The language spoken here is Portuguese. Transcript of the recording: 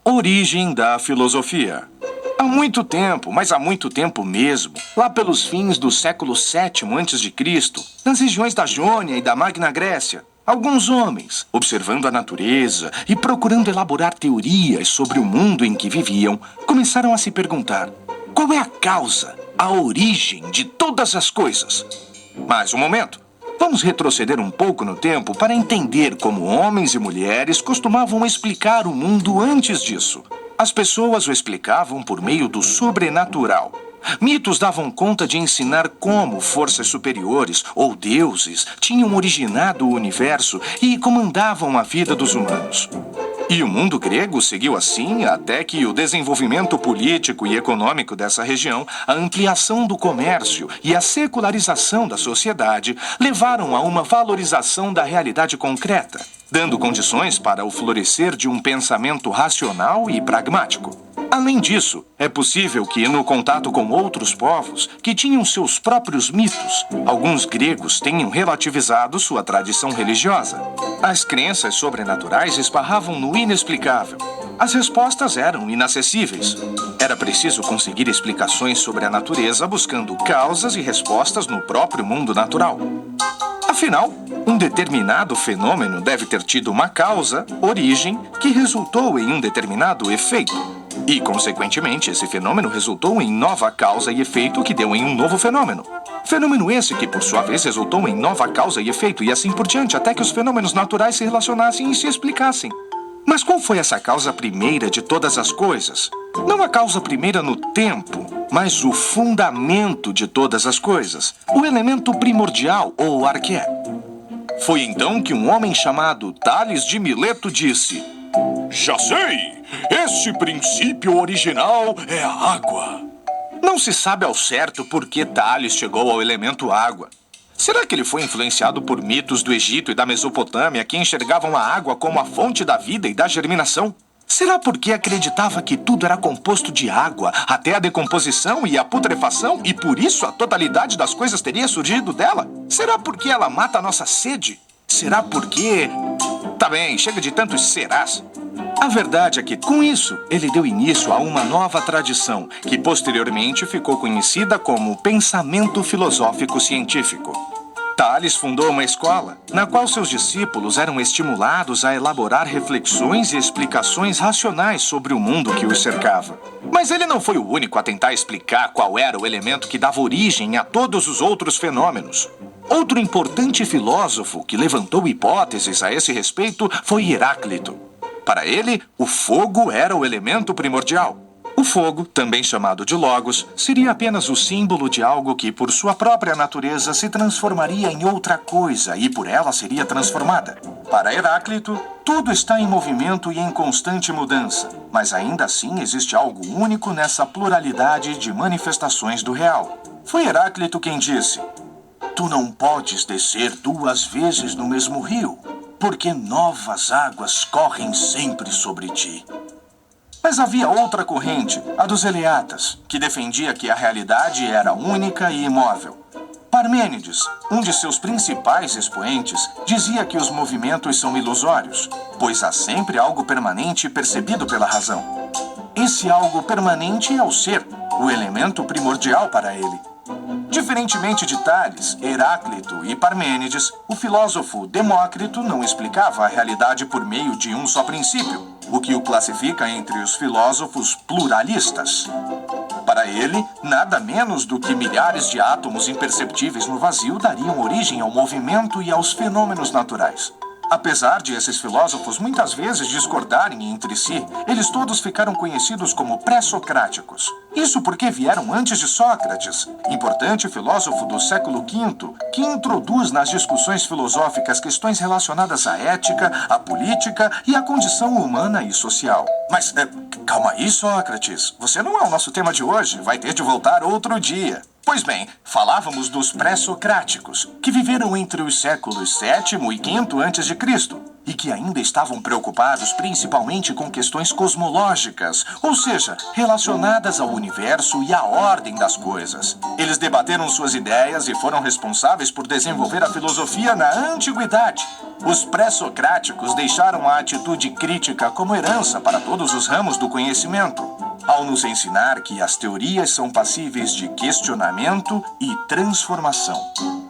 Origem da filosofia. Há muito tempo, mas há muito tempo mesmo, lá pelos fins do século VII a.C., nas regiões da Jônia e da Magna Grécia, alguns homens, observando a natureza e procurando elaborar teorias sobre o mundo em que viviam, começaram a se perguntar: qual é a causa, a origem de todas as coisas? Mas um momento. Vamos retroceder um pouco no tempo para entender como homens e mulheres costumavam explicar o mundo antes disso. As pessoas o explicavam por meio do sobrenatural. Mitos davam conta de ensinar como forças superiores ou deuses tinham originado o universo e comandavam a vida dos humanos. E o mundo grego seguiu assim até que o desenvolvimento político e econômico dessa região, a ampliação do comércio e a secularização da sociedade levaram a uma valorização da realidade concreta, dando condições para o florescer de um pensamento racional e pragmático. Além disso, é possível que, no contato com outros povos que tinham seus próprios mitos, alguns gregos tenham relativizado sua tradição religiosa. As crenças sobrenaturais esbarravam no inexplicável. As respostas eram inacessíveis. Era preciso conseguir explicações sobre a natureza buscando causas e respostas no próprio mundo natural. Afinal, um determinado fenômeno deve ter tido uma causa, origem, que resultou em um determinado efeito. E, consequentemente, esse fenômeno resultou em nova causa e efeito que deu em um novo fenômeno. Fenômeno esse que, por sua vez, resultou em nova causa e efeito e assim por diante, até que os fenômenos naturais se relacionassem e se explicassem. Mas qual foi essa causa primeira de todas as coisas? Não a causa primeira no tempo, mas o fundamento de todas as coisas, o elemento primordial ou arqué. Foi então que um homem chamado Tales de Mileto disse: "Já sei! Esse princípio original é a água." Não se sabe ao certo por que Tales chegou ao elemento água. Será que ele foi influenciado por mitos do Egito e da Mesopotâmia que enxergavam a água como a fonte da vida e da germinação? Será porque acreditava que tudo era composto de água, até a decomposição e a putrefação, e por isso a totalidade das coisas teria surgido dela? Será porque ela mata a nossa sede? Será porque... Tá bem, chega de tantos serás. A verdade é que, com isso, ele deu início a uma nova tradição, que posteriormente ficou conhecida como pensamento filosófico científico. Tales fundou uma escola, na qual seus discípulos eram estimulados a elaborar reflexões e explicações racionais sobre o mundo que os cercava. Mas ele não foi o único a tentar explicar qual era o elemento que dava origem a todos os outros fenômenos. Outro importante filósofo que levantou hipóteses a esse respeito foi Heráclito. Para ele, o fogo era o elemento primordial. O fogo, também chamado de logos, seria apenas o símbolo de algo que, por sua própria natureza, se transformaria em outra coisa e por ela seria transformada. Para Heráclito, tudo está em movimento e em constante mudança, mas ainda assim existe algo único nessa pluralidade de manifestações do real. Foi Heráclito quem disse: "Tu não podes descer 2 vezes no mesmo rio, porque novas águas correm sempre sobre ti." Mas havia outra corrente, a dos Eleatas, que defendia que a realidade era única e imóvel. Parmênides, um de seus principais expoentes, dizia que os movimentos são ilusórios, pois há sempre algo permanente percebido pela razão. Esse algo permanente é o ser, o elemento primordial para ele. Diferentemente de Tales, Heráclito e Parmênides, o filósofo Demócrito não explicava a realidade por meio de um só princípio, o que o classifica entre os filósofos pluralistas. Para ele, nada menos do que milhares de átomos imperceptíveis no vazio dariam origem ao movimento e aos fenômenos naturais. Apesar de esses filósofos muitas vezes discordarem entre si, eles todos ficaram conhecidos como pré-socráticos. Isso porque vieram antes de Sócrates, importante filósofo do século V, que introduz nas discussões filosóficas questões relacionadas à ética, à política e à condição humana e social. Mas, calma aí, Sócrates. Você não é o nosso tema de hoje. Vai ter de voltar outro dia. Pois bem, falávamos dos pré-socráticos, que viveram entre os séculos VII e V a.C. e que ainda estavam preocupados principalmente com questões cosmológicas, ou seja, relacionadas ao universo e à ordem das coisas. Eles debateram suas ideias e foram responsáveis por desenvolver a filosofia na antiguidade. Os pré-socráticos deixaram a atitude crítica como herança para todos os ramos do conhecimento, ao nos ensinar que as teorias são passíveis de questionamento e transformação.